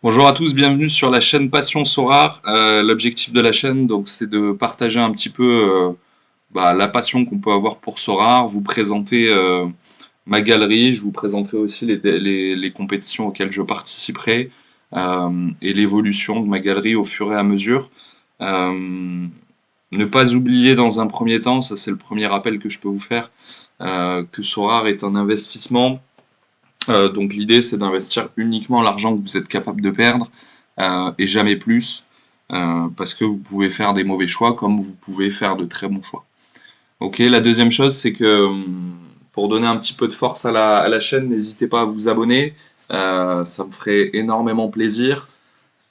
Bonjour à tous, bienvenue sur la chaîne Passion Sorare. L'objectif de la chaîne, donc, c'est de partager un petit peu la passion qu'on peut avoir pour Sorare, vous présenter ma galerie, je vous présenterai aussi les compétitions auxquelles je participerai et l'évolution de ma galerie au fur et à mesure. Euh, Ne pas oublier dans un premier temps, ça c'est le premier rappel que je peux vous faire, que Sorare est un investissement. Donc l'idée c'est d'investir uniquement l'argent que vous êtes capable de perdre et jamais plus, parce que vous pouvez faire des mauvais choix comme vous pouvez faire de très bons choix. Ok, la deuxième chose c'est que pour donner un petit peu de force à la chaîne, n'hésitez pas à vous abonner, ça me ferait énormément plaisir.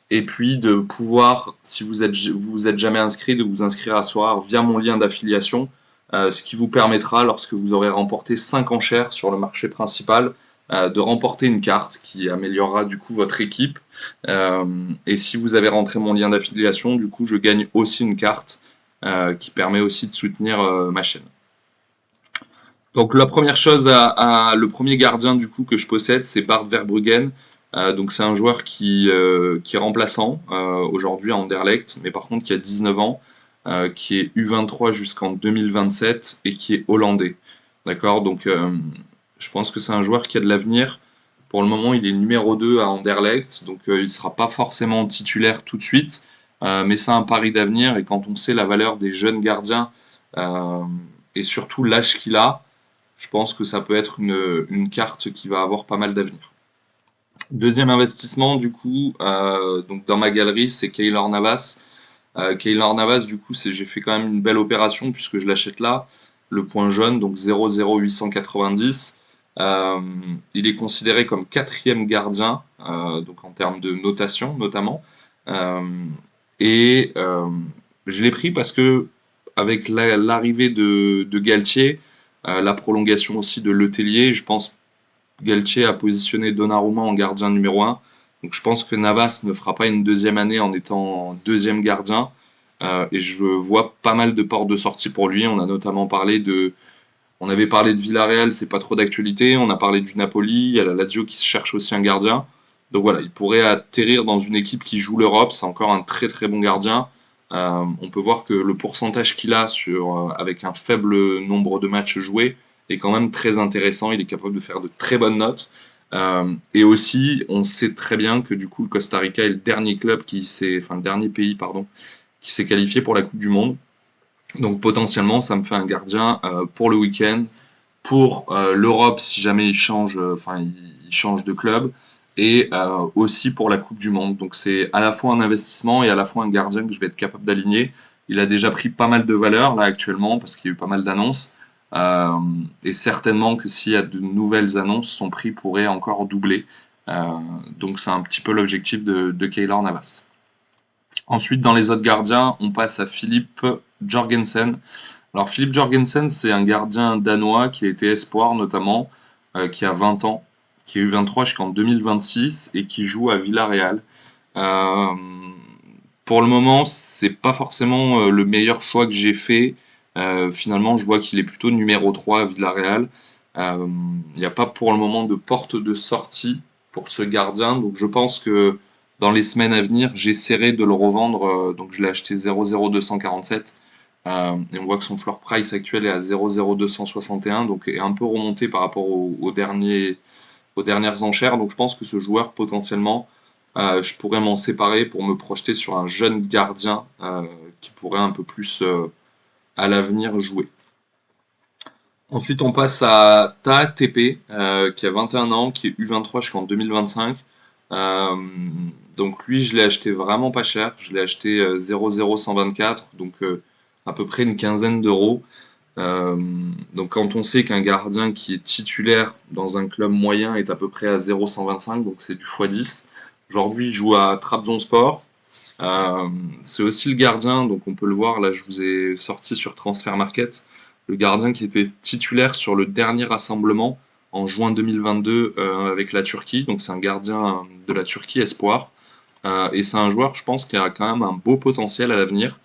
Et puis de pouvoir, si vous êtes jamais inscrit, de vous inscrire à Soir via mon lien d'affiliation, ce qui vous permettra, lorsque vous aurez remporté 5 enchères sur le marché principal, de remporter une carte qui améliorera du coup votre équipe. Et si vous avez rentré mon lien d'affiliation, du coup je gagne aussi une carte qui permet aussi de soutenir ma chaîne. Donc la première chose, le premier gardien du coup que je possède, c'est Bart Verbruggen. Donc c'est un joueur qui est remplaçant aujourd'hui à Anderlecht, mais par contre qui a 19 ans, qui est U23 jusqu'en 2027 et qui est hollandais. D'accord. Donc je pense que c'est un joueur qui a de l'avenir. Pour le moment, il est numéro 2 à Anderlecht, donc il ne sera pas forcément titulaire tout de suite, mais c'est un pari d'avenir. Et quand on sait la valeur des jeunes gardiens euh, et surtout l'âge qu'il a, je pense que ça peut être une carte qui va avoir pas mal d'avenir. Deuxième investissement, du coup, donc dans ma galerie, c'est Keylor Navas. Keylor Navas, du coup, j'ai fait quand même une belle opération puisque je l'achète là, le point jaune, donc 0,0890. Euh, il est considéré comme quatrième gardien, donc en termes de notation notamment. Euh, et je l'ai pris parce que avec l'arrivée de Galtier, la prolongation aussi de Letellier, je pense Galtier a positionné Donnarumma en gardien numéro 1. Donc je pense que Navas ne fera pas une deuxième année en étant deuxième gardien. Et je vois pas mal de portes de sortie pour lui. On avait parlé de Villarreal, c'est pas trop d'actualité. On a parlé du Napoli, il y a la Lazio qui cherche aussi un gardien. Donc voilà, il pourrait atterrir dans une équipe qui joue l'Europe. C'est encore un très très bon gardien. On peut voir que le pourcentage qu'il a avec un faible nombre de matchs joués est quand même très intéressant. Il est capable de faire de très bonnes notes. Et aussi, on sait très bien que du coup, le Costa Rica est le dernier le dernier pays, pardon, qui s'est qualifié pour la Coupe du Monde. Donc potentiellement, ça me fait un gardien pour le week-end, pour l'Europe si jamais il change de club, et aussi pour la Coupe du Monde. Donc c'est à la fois un investissement et à la fois un gardien que je vais être capable d'aligner. Il a déjà pris pas mal de valeur là actuellement parce qu'il y a eu pas mal d'annonces. Euh, et certainement que s'il y a de nouvelles annonces, son prix pourrait encore doubler. Euh, donc c'est un petit peu l'objectif de Keylor Navas. Ensuite, dans les autres gardiens, on passe à Philippe Jorgensen. Alors Philippe Jorgensen, c'est un gardien danois qui a été espoir notamment, qui a 20 ans, qui a eu 23 jusqu'en 2026 et qui joue à Villarreal. Euh, pour le moment, c'est pas forcément le meilleur choix que j'ai fait. Finalement, je vois qu'il est plutôt numéro 3 à Villarreal. Euh, Il n'y a pas pour le moment de porte de sortie pour ce gardien, donc je pense que dans les semaines à venir, j'essaierai de le revendre. Donc je l'ai acheté 0,0247 et on voit que son floor price actuel est à 0,0261, donc est un peu remonté par rapport aux dernières enchères. Donc je pense que ce joueur, potentiellement, je pourrais m'en séparer pour me projeter sur un jeune gardien qui pourrait un peu plus à l'avenir jouer. Ensuite, on passe à Ta TP, qui a 21 ans, qui est U23 jusqu'en 2025. Euh, donc lui, je l'ai acheté vraiment pas cher. Je l'ai acheté 0,0124, donc à peu près une quinzaine d'euros. Euh, donc quand on sait qu'un gardien qui est titulaire dans un club moyen est à peu près à 0,125, donc c'est du x10. Aujourd'hui, il joue à Trabzonspor. Euh, c'est aussi le gardien, donc on peut le voir, là je vous ai sorti sur Transfer Market, le gardien qui était titulaire sur le dernier rassemblement en juin 2022 avec la Turquie, donc c'est un gardien de la Turquie espoir, et c'est un joueur je pense qui a quand même un beau potentiel à l'avenir,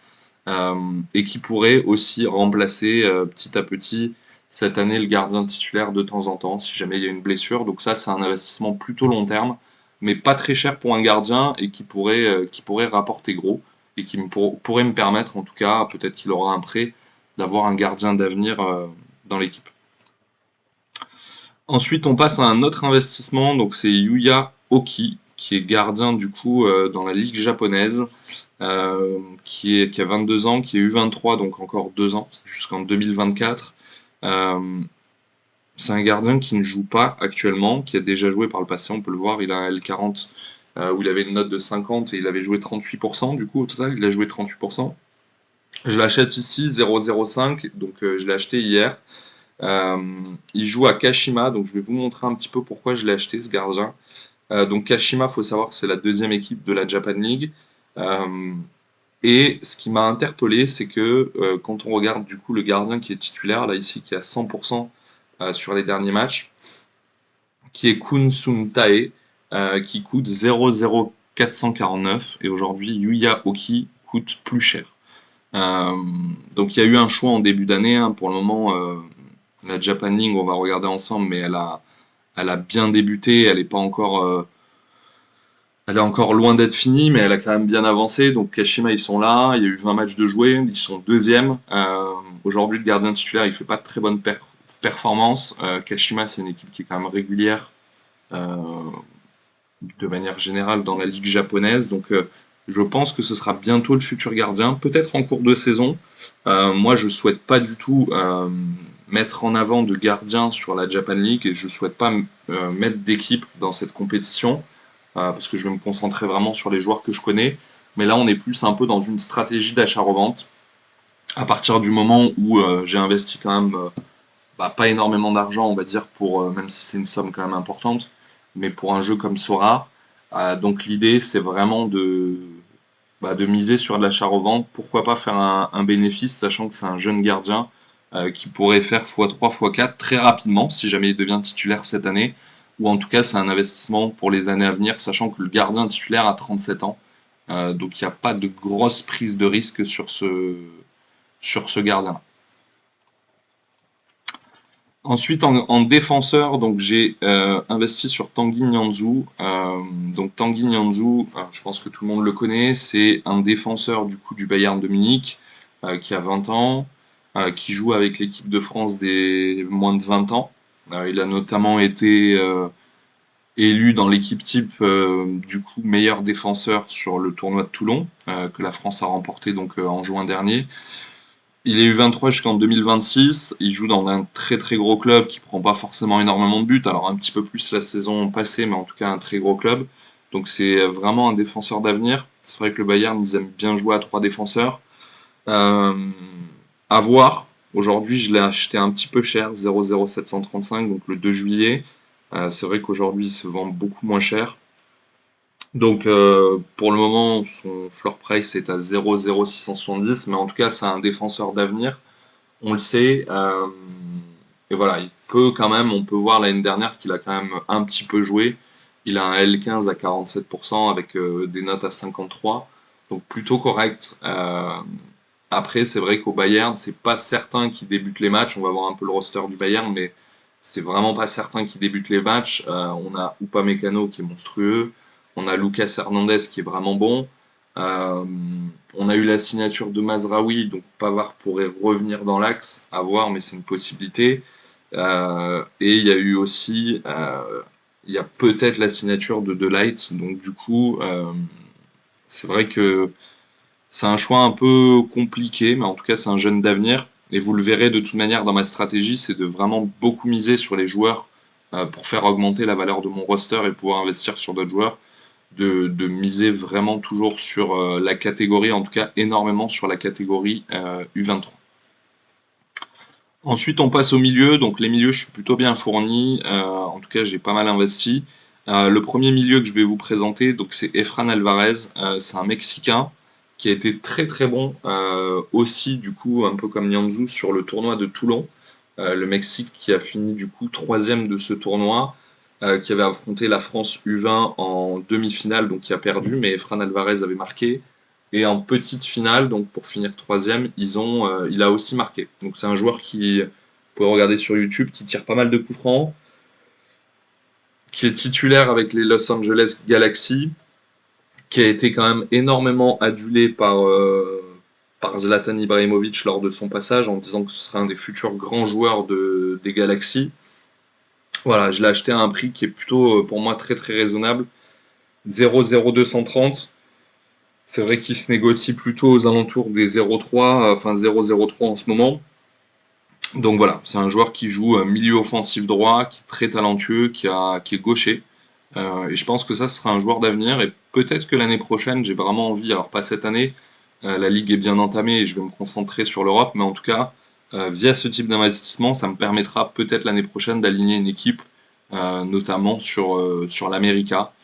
et qui pourrait aussi remplacer petit à petit cette année le gardien titulaire de temps en temps si jamais il y a une blessure, donc ça c'est un investissement plutôt long terme. mais pas très cher pour un gardien et qui pourrait rapporter gros et pourrait me permettre, en tout cas, peut-être qu'il aura un prêt, d'avoir un gardien d'avenir dans l'équipe. Ensuite, on passe à un autre investissement, donc c'est Yuya Oki, qui est gardien du coup dans la ligue japonaise, qui a 22 ans, qui est U23, donc encore 2 ans, jusqu'en 2024. C'est un gardien qui ne joue pas actuellement, qui a déjà joué par le passé, on peut le voir, il a un L40 où il avait une note de 50 et il avait joué 38%, du coup au total il a joué 38%. Je l'achète ici 0,05, donc je l'ai acheté hier. Euh, il joue à Kashima, donc je vais vous montrer un petit peu pourquoi je l'ai acheté ce gardien. Donc Kashima, faut savoir que c'est la deuxième équipe de la Japan League. Euh, et ce qui m'a interpellé, c'est que quand on regarde du coup le gardien qui est titulaire, là ici, qui est à 100% sur les derniers matchs, qui est Kun Sun Tae, qui coûte 0,0449, et aujourd'hui Yuya Oki coûte plus cher. Euh, donc il y a eu un choix en début d'année, hein, pour le moment la Japan League on va regarder ensemble, mais elle a bien débuté, elle est encore loin d'être finie, mais elle a quand même bien avancé. Donc Kashima, ils sont là. Il y a eu 20 matchs de jouer. Ils sont deuxième. Aujourd'hui, le gardien titulaire, il fait pas de très bonnes performances. Kashima, c'est une équipe qui est quand même régulière euh, de manière générale dans la ligue japonaise. Donc je pense que ce sera bientôt le futur gardien, peut-être en cours de saison. Moi, je souhaite pas du tout mettre en avant de gardien sur la Japan League et je souhaite pas mettre d'équipe dans cette compétition parce que je vais me concentrer vraiment sur les joueurs que je connais. Mais là, on est plus un peu dans une stratégie d'achat-revente. À partir du moment où j'ai investi quand même pas énormément d'argent, on va dire, pour même si c'est une somme quand même importante, mais pour un jeu comme Sora. Donc l'idée, c'est vraiment de miser sur de l'achat-revente. Pourquoi pas faire un bénéfice, sachant que c'est un jeune gardien qui pourrait faire x3, x4 très rapidement, si jamais il devient titulaire cette année. Ou en tout cas, c'est un investissement pour les années à venir, sachant que le gardien titulaire a 37 ans. Donc il n'y a pas de grosse prise de risque sur ce gardien. Ensuite, en défenseur, donc j'ai investi sur Tanguy Nianzou. Donc Tanguy Nianzou, je pense que tout le monde le connaît, c'est un défenseur du coup du Bayern de Munich qui a 20 ans, qui joue avec l'équipe de France des moins de 20 ans. Il a notamment été élu dans l'équipe type du coup meilleur défenseur sur le tournoi de Toulon que la France a remporté donc en juin dernier. Il est U23 jusqu'en 2026, il joue dans un très très gros club qui prend pas forcément énormément de buts, alors un petit peu plus la saison passée, mais en tout cas un très gros club. Donc c'est vraiment un défenseur d'avenir. C'est vrai que le Bayern, ils aiment bien jouer à 3 défenseurs. Euh, à voir. Aujourd'hui, je l'ai acheté un petit peu cher, 0,0735, donc le 2 juillet. C'est vrai qu'aujourd'hui, il se vend beaucoup moins cher. Donc pour le moment, son floor price est à 0,0670, mais en tout cas, c'est un défenseur d'avenir. On le sait. Et voilà, il peut quand même, on peut voir l'année dernière qu'il a quand même un petit peu joué. Il a un L15 à 47% avec des notes à 53, donc plutôt correct. Après, c'est vrai qu'au Bayern, c'est pas certain qu'il débute les matchs. On va voir un peu le roster du Bayern, mais c'est vraiment pas certain qu'il débute les matchs. On a Upamecano qui est monstrueux. On a Lucas Hernandez qui est vraiment bon. Euh, on a eu la signature de Mazraoui, donc Pavard pourrait revenir dans l'axe, à voir, mais c'est une possibilité. Et il y a eu aussi, il y a peut-être la signature de Light, donc du coup, c'est vrai que c'est un choix un peu compliqué, mais en tout cas, c'est un jeune d'avenir. Et vous le verrez de toute manière dans ma stratégie, c'est de vraiment beaucoup miser sur les joueurs pour faire augmenter la valeur de mon roster et pouvoir investir sur d'autres joueurs. De miser vraiment toujours sur la catégorie, en tout cas énormément sur la catégorie U23. Ensuite, on passe au milieu. Donc les milieux, je suis plutôt bien fourni. En tout cas, j'ai pas mal investi. Le premier milieu que je vais vous présenter, donc c'est Efran Alvarez. C'est un Mexicain qui a été très très bon aussi, du coup, un peu comme Nianzou sur le tournoi de Toulon. Le Mexique qui a fini du coup troisième de ce tournoi, qui avait affronté la France U20 en demi-finale, donc qui a perdu, mais Efran Alvarez avait marqué. Et en petite finale, donc pour finir troisième, il a aussi marqué. Donc c'est un joueur qui, vous pouvez regarder sur YouTube, qui tire pas mal de coups francs, qui est titulaire avec les Los Angeles Galaxy, qui a été quand même énormément adulé par Zlatan Ibrahimovic lors de son passage, en disant que ce serait un des futurs grands joueurs des Galaxies. Voilà, je l'ai acheté à un prix qui est plutôt pour moi très très raisonnable, 0,0230. C'est vrai qu'il se négocie plutôt aux alentours des 0,3, enfin 0,03 en ce moment. Donc voilà, c'est un joueur qui joue milieu offensif droit, qui est très talentueux, qui est gaucher. Et je pense que ça sera un joueur d'avenir. Et peut-être que l'année prochaine, j'ai vraiment envie, alors pas cette année, la ligue est bien entamée et je vais me concentrer sur l'Europe, mais en tout cas, via ce type d'investissement, ça me permettra peut-être l'année prochaine d'aligner une équipe, notamment sur l'América.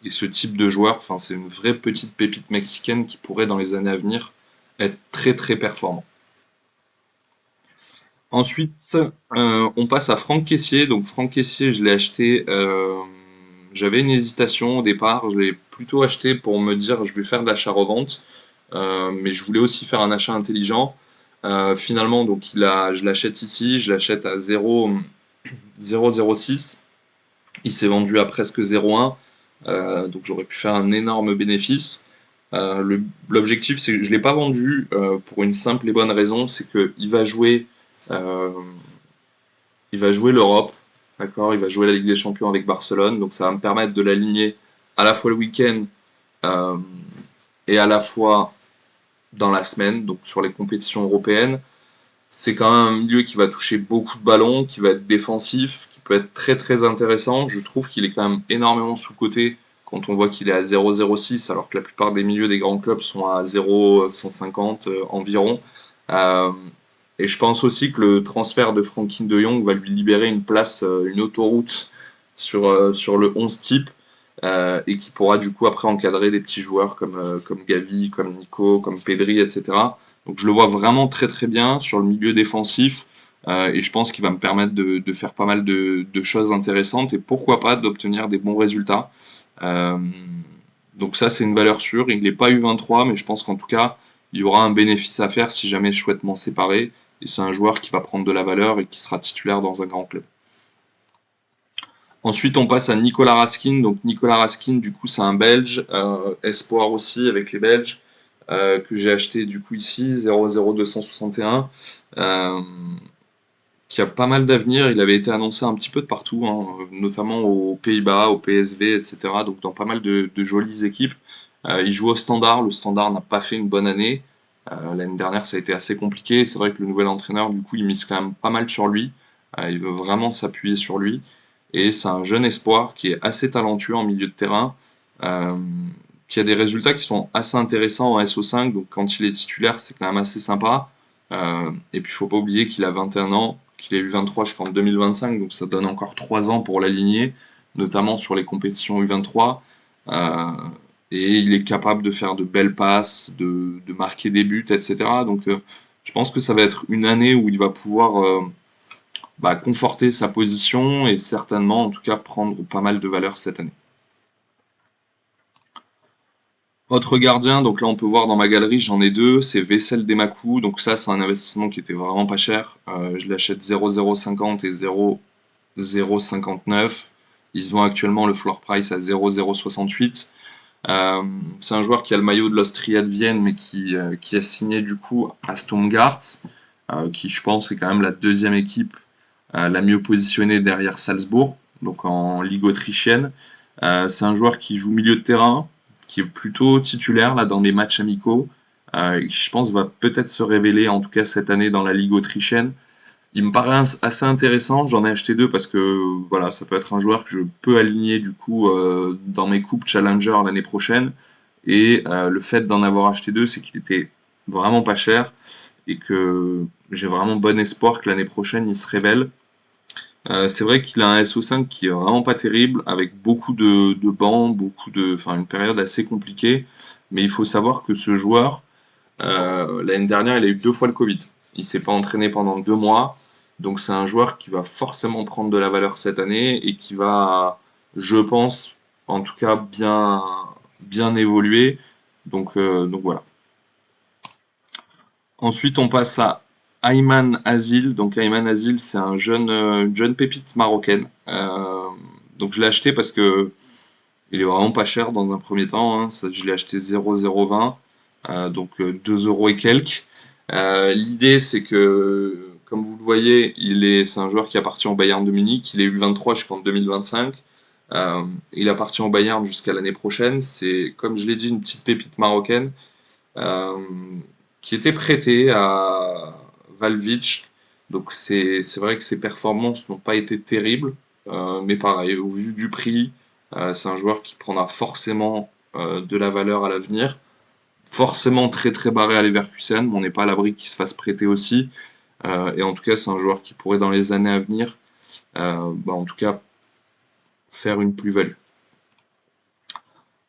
Et ce type de joueur, enfin, c'est une vraie petite pépite mexicaine qui pourrait dans les années à venir être très très performant. Ensuite, on passe à Franck Caissier. Donc Franck Caissier, je l'ai acheté. J'avais une hésitation au départ. Je l'ai plutôt acheté pour me dire je vais faire de l'achat-revente, mais je voulais aussi faire un achat intelligent. Finalement, donc je l'achète ici. Je l'achète à 0,006. Il s'est vendu à presque 0,1. Donc j'aurais pu faire un énorme bénéfice. L'objectif, c'est que je ne l'ai pas vendu pour une simple et bonne raison, c'est qu'il va jouer. euh, il va jouer l'Europe, d'accord? Il va jouer la Ligue des Champions avec Barcelone, donc ça va me permettre de l'aligner à la fois le week-end euh, et à la fois dans la semaine, donc sur les compétitions européennes. C'est quand même un milieu qui va toucher beaucoup de ballons, qui va être défensif, qui peut être très très intéressant. Je trouve qu'il est quand même énormément sous-coté quand on voit qu'il est à 0,06, alors que la plupart des milieux des grands clubs sont à 0,150 environ. Euh, et je pense aussi que le transfert de Frenkie de Jong va lui libérer une place, une autoroute sur le 11 type, et qui pourra du coup après encadrer des petits joueurs comme Gavi, comme Nico, comme Pedri, etc. Donc je le vois vraiment très très bien sur le milieu défensif, et je pense qu'il va me permettre de faire pas mal de choses intéressantes et pourquoi pas d'obtenir des bons résultats. Euh, donc ça c'est une valeur sûre, il n'est pas U23 mais je pense qu'en tout cas il y aura un bénéfice à faire si jamais je souhaite m'en séparer et c'est un joueur qui va prendre de la valeur et qui sera titulaire dans un grand club. Ensuite, on passe à Nicolas Raskin. Donc Nicolas Raskin, du coup, c'est un Belge, espoir aussi avec les Belges, que j'ai acheté du coup ici, 0,0261, euh, qui a pas mal d'avenir. Il avait été annoncé un petit peu de partout, hein, notamment aux Pays-Bas, au PSV, etc. Donc dans pas mal de jolies équipes. Il joue au Standard. Le Standard n'a pas fait une bonne année. L'année dernière, ça a été assez compliqué. C'est vrai que le nouvel entraîneur, du coup, il mise quand même pas mal sur lui. Il veut vraiment s'appuyer sur lui. Et c'est un jeune espoir qui est assez talentueux en milieu de terrain, euh, qui a des résultats qui sont assez intéressants en SO5. Donc quand il est titulaire, c'est quand même assez sympa. Et puis il faut pas oublier qu'il a 21 ans, qu'il est U23 jusqu'en 2025, donc ça donne encore 3 ans pour l'aligner, notamment sur les compétitions U23. Euh, et il est capable de faire de belles passes, de marquer des buts, etc. Donc je pense que ça va être une année où il va pouvoir conforter sa position et certainement en tout cas prendre pas mal de valeur cette année. Autre gardien, donc là on peut voir dans ma galerie, j'en ai deux, c'est Vessel Demaku, donc ça c'est un investissement qui était vraiment pas cher. Je l'achète 0,050 et 0,059. Ils se vendent actuellement le floor price à 0,068. C'est un joueur qui a le maillot de l'Austria de Vienne, mais qui a signé du coup à Stuttgart, qui je pense est quand même la deuxième équipe la mieux positionnée derrière Salzbourg, donc en Ligue autrichienne. C'est un joueur qui joue milieu de terrain, qui est plutôt titulaire là dans les matchs amicaux. Je pense va peut-être se révéler en tout cas cette année dans la Ligue autrichienne. Il me paraît assez intéressant, j'en ai acheté deux parce que voilà, ça peut être un joueur que je peux aligner du coup dans mes coupes Challenger l'année prochaine. Et le fait d'en avoir acheté deux, c'est qu'il était vraiment pas cher et que j'ai vraiment bon espoir que l'année prochaine il se révèle. C'est vrai qu'il a un SO5 qui est vraiment pas terrible, avec beaucoup de bancs, enfin une période assez compliquée. Mais il faut savoir que ce joueur, l'année dernière, il a eu 2 fois le Covid. Il s'est pas entraîné pendant 2 mois, donc c'est un joueur qui va forcément prendre de la valeur cette année et qui va, je pense, en tout cas bien évoluer. Donc voilà. Ensuite, on passe à Ayman Azil. Donc Ayman Azil, c'est une jeune pépite marocaine. Donc je l'ai acheté parce que il est vraiment pas cher dans un premier temps, hein. Je l'ai acheté 0,020, donc 2 euros et quelques. L'idée, c'est que, comme vous le voyez, c'est un joueur qui appartient au Bayern de Munich. Il est U23 jusqu'en 2025. Il appartient au Bayern jusqu'à l'année prochaine. C'est, comme je l'ai dit, une petite pépite marocaine euh, qui était prêtée à Valvich. Donc c'est vrai que ses performances n'ont pas été terribles, mais pareil, au vu du prix, c'est un joueur qui prendra forcément de la valeur à l'avenir. Forcément très très barré à Leverkusen, mais on n'est pas à l'abri qu'il se fasse prêter aussi. Et en tout cas, c'est un joueur qui pourrait dans les années à venir, en tout cas, faire une plus-value.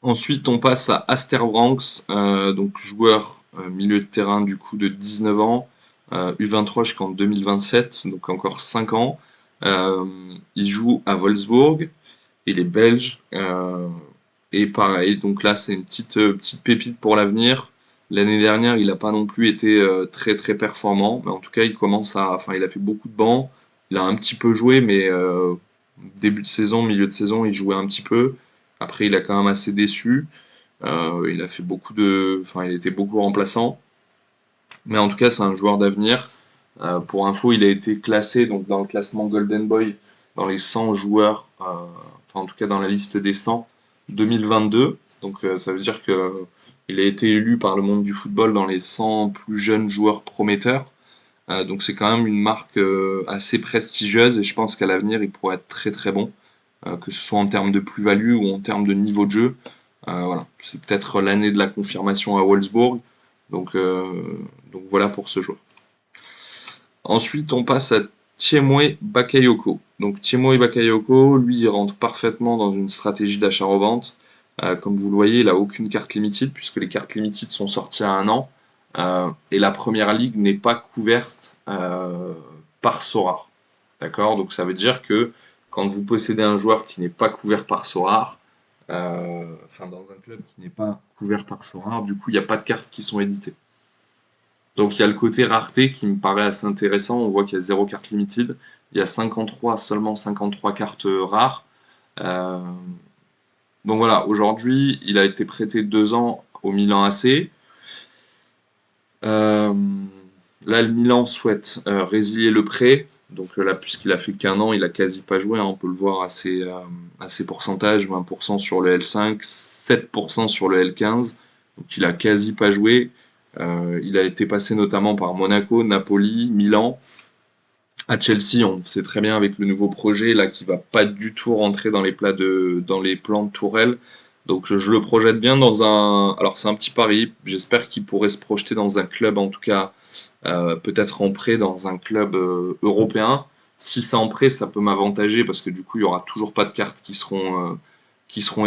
Ensuite, on passe à Aster Vranckx, donc joueur milieu de terrain du coup de 19 ans, U23 jusqu'en 2027, donc encore 5 ans. Il joue à Wolfsburg, il est belge, et pareil, donc là c'est une petite pépite pour l'avenir. L'année dernière, il n'a pas non plus été très très performant, mais en tout cas, enfin, il a fait beaucoup de bancs, il a un petit peu joué, mais début de saison, milieu de saison, il jouait un petit peu. Après, il a quand même assez déçu. Il a fait enfin, il était beaucoup remplaçant. Mais en tout cas, c'est un joueur d'avenir. Pour info, il a été classé donc dans le classement Golden Boy dans les 100 joueurs, enfin en tout cas dans la liste des 100 2022. Donc ça veut dire que il a été élu par le monde du football dans les 100 plus jeunes joueurs prometteurs. Donc c'est quand même une marque assez prestigieuse et je pense qu'à l'avenir il pourrait être très très bon, que ce soit en termes de plus-value ou en termes de niveau de jeu. Voilà, c'est peut-être l'année de la confirmation à Wolfsburg. Donc, euh, donc voilà pour ce joueur. Ensuite, on passe à Tiemoué Bakayoko. Donc Tiemoué Bakayoko, lui, il rentre parfaitement dans une stratégie d'achat-revente. Comme vous le voyez, il n'a aucune carte limited, puisque les cartes limited sont sorties à un an. Et la première ligue n'est pas couverte par Sorare. D'accord? Donc ça veut dire que quand vous possédez un joueur qui n'est pas couvert par Sorare, enfin dans un club qui n'est pas couvert par Sorare, du coup il n'y a pas de cartes qui sont éditées. Donc il y a le côté rareté qui me paraît assez intéressant. On voit qu'il y a 0 carte limited. Il y a seulement 53 cartes rares. Euh, donc voilà, aujourd'hui, il a été prêté 2 ans au Milan AC. Euh, Là, le Milan souhaite résilier le prêt. Donc là, puisqu'il a fait qu'un an, il a quasi pas joué, hein. On peut le voir à ses pourcentages, 20% sur le L5, 7% sur le L15. Donc il a quasi pas joué. Il a été passé notamment par Monaco, Napoli, Milan. À Chelsea, on sait très bien avec le nouveau projet là qui va pas du tout rentrer dans les plans de Tourelle. Donc je le projette bien dans un. Alors c'est un petit pari. J'espère qu'il pourrait se projeter dans un club, en tout cas peut-être en prêt dans un club européen. Si c'est en prêt, ça peut m'avantager parce que du coup il y aura toujours pas de cartes qui seront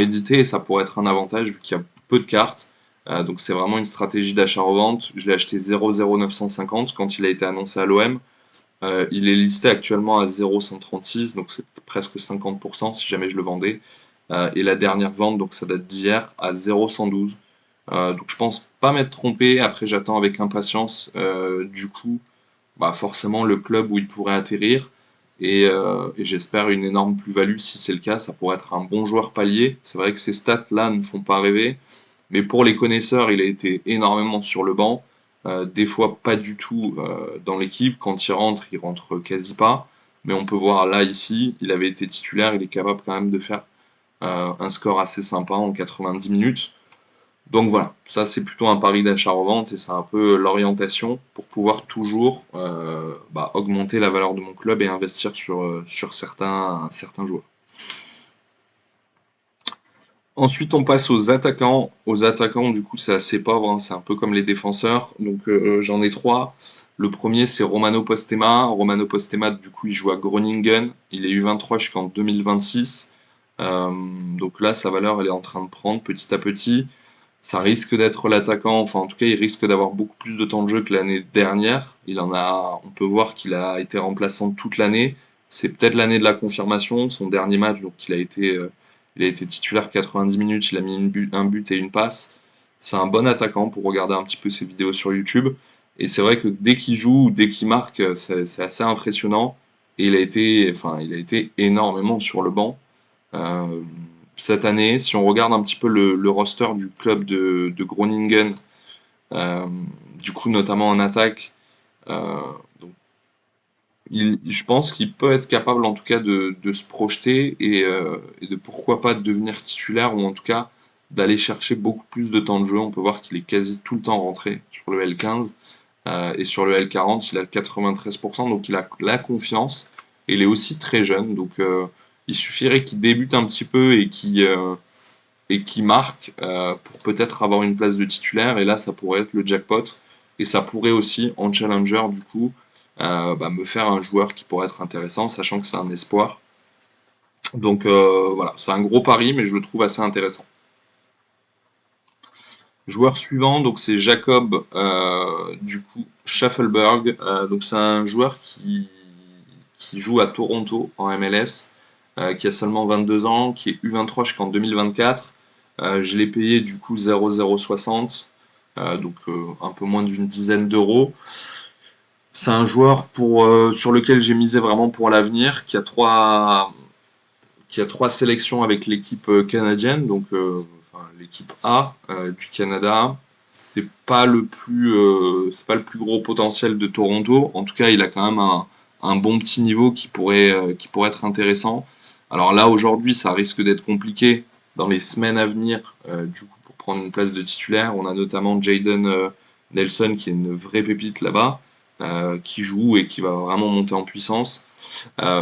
éditées et ça pourrait être un avantage vu qu'il y a peu de cartes. Donc c'est vraiment une stratégie d'achat-revente. Je l'ai acheté 0,0950 quand il a été annoncé à l'OM. Il est listé actuellement à 0,136, donc c'est presque 50% si jamais je le vendais. Et la dernière vente, donc ça date d'hier, à 0,112. Donc je pense pas m'être trompé. Après, j'attends avec impatience, du coup, forcément le club où il pourrait atterrir. Et j'espère une énorme plus-value si c'est le cas. Ça pourrait être un bon joueur palier. C'est vrai que ces stats-là ne font pas rêver. Mais pour les connaisseurs, il a été énormément sur le banc. Des fois pas du tout dans l'équipe. Quand il rentre quasi pas. Mais on peut voir là, ici, il avait été titulaire. Il est capable quand même de faire un score assez sympa en 90 minutes. Donc voilà, ça c'est plutôt un pari d'achat-revente et c'est un peu l'orientation pour pouvoir toujours augmenter la valeur de mon club et investir sur certains joueurs. Ensuite, on passe aux attaquants. Aux attaquants, du coup, c'est assez pauvre, hein. C'est un peu comme les défenseurs. Donc, j'en ai trois. Le premier, c'est Romano Postema. Romano Postema, du coup, il joue à Groningen. Il est U23 jusqu'en 2026. Donc là, sa valeur, elle est en train de prendre petit à petit. Ça risque d'être l'attaquant. Enfin, en tout cas, il risque d'avoir beaucoup plus de temps de jeu que l'année dernière. On peut voir qu'il a été remplaçant toute l'année. C'est peut-être l'année de la confirmation. Son dernier match, donc, il a été titulaire 90 minutes, il a mis un but et une passe. C'est un bon attaquant pour regarder un petit peu ses vidéos sur YouTube. Et c'est vrai que dès qu'il joue ou dès qu'il marque, c'est assez impressionnant. Et il a été énormément sur le banc. euh, cette année. Si on regarde un petit peu le roster du club de Groningen, euh, du coup notamment en attaque, euh, donc, je pense qu'il peut être capable en tout cas de se projeter et de pourquoi pas devenir titulaire ou en tout cas d'aller chercher beaucoup plus de temps de jeu. On peut voir qu'il est quasi tout le temps rentré sur le L15 et sur le L40 il a 93%, donc il a la confiance et il est aussi très jeune, donc il suffirait qu'il débute un petit peu et qu'il marque pour peut-être avoir une place de titulaire et là ça pourrait être le jackpot et ça pourrait aussi en challenger du coup me faire un joueur qui pourrait être intéressant, sachant que c'est un espoir. Donc voilà, c'est un gros pari, mais je le trouve assez intéressant. Joueur suivant, donc c'est Jacob du coup Schaffelberg. Donc c'est un joueur qui joue à Toronto en MLS, qui a seulement 22 ans, qui est U23 jusqu'en 2024. Je l'ai payé du coup 0,060, donc un peu moins d'une dizaine d'euros. C'est un joueur sur lequel j'ai misé vraiment pour l'avenir, qui a trois sélections avec l'équipe canadienne, donc enfin, l'équipe A du Canada. C'est pas le plus gros potentiel de Toronto. En tout cas, il a quand même un bon petit niveau qui pourrait être intéressant. Alors là, aujourd'hui, ça risque d'être compliqué dans les semaines à venir, du coup, pour prendre une place de titulaire. On a notamment Jayden Nelson, qui est une vraie pépite là-bas, qui joue et qui va vraiment monter en puissance.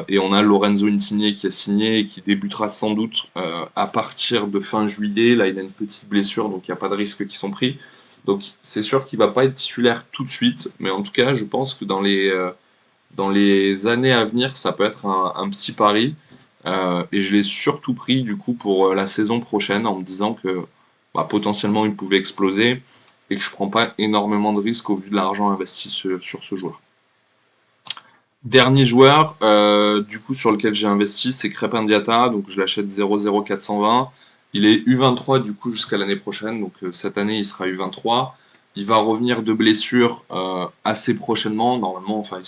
Et on a Lorenzo Insigne qui a signé et qui débutera sans doute à partir de fin juillet. Là, il a une petite blessure, donc il n'y a pas de risques qui sont pris. Donc c'est sûr qu'il ne va pas être titulaire tout de suite, mais en tout cas, je pense que dans les années à venir, ça peut être un petit pari. Et je l'ai surtout pris du coup pour la saison prochaine en me disant que potentiellement il pouvait exploser et que je ne prends pas énormément de risques au vu de l'argent investi sur ce joueur. Dernier joueur, du coup, sur lequel j'ai investi, c'est Crépin Diatta, donc je l'achète 0,0420. Il est U23 du coup jusqu'à l'année prochaine, donc cette année il sera U23. Il va revenir de blessure assez prochainement, normalement, enfin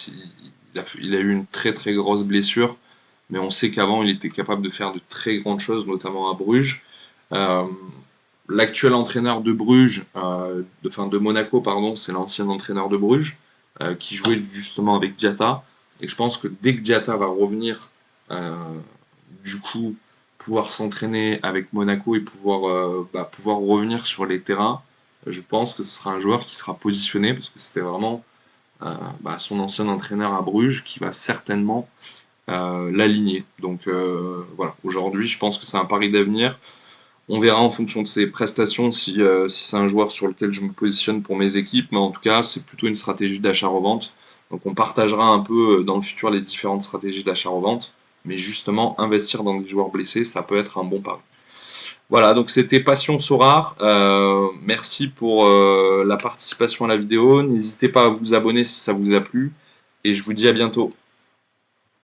il a eu une très très grosse blessure, mais on sait qu'avant il était capable de faire de très grandes choses, notamment à Bruges. Euh, L'actuel entraîneur de Bruges, de Monaco, pardon, c'est l'ancien entraîneur de Bruges, qui jouait justement avec Diatta. Et je pense que dès que Diatta va revenir, euh, du coup, pouvoir s'entraîner avec Monaco et pouvoir revenir sur les terrains, je pense que ce sera un joueur qui sera positionné, parce que c'était vraiment son ancien entraîneur à Bruges, qui va certainement l'aligner. Donc voilà, aujourd'hui, je pense que c'est un pari d'avenir. On verra en fonction de ses prestations si c'est un joueur sur lequel je me positionne pour mes équipes, mais en tout cas, c'est plutôt une stratégie d'achat-revente. Donc on partagera un peu dans le futur les différentes stratégies d'achat-revente, mais justement, investir dans des joueurs blessés, ça peut être un bon pari. Voilà, donc c'était Passion Sorare. Merci pour la participation à la vidéo. N'hésitez pas à vous abonner si ça vous a plu, et je vous dis à bientôt.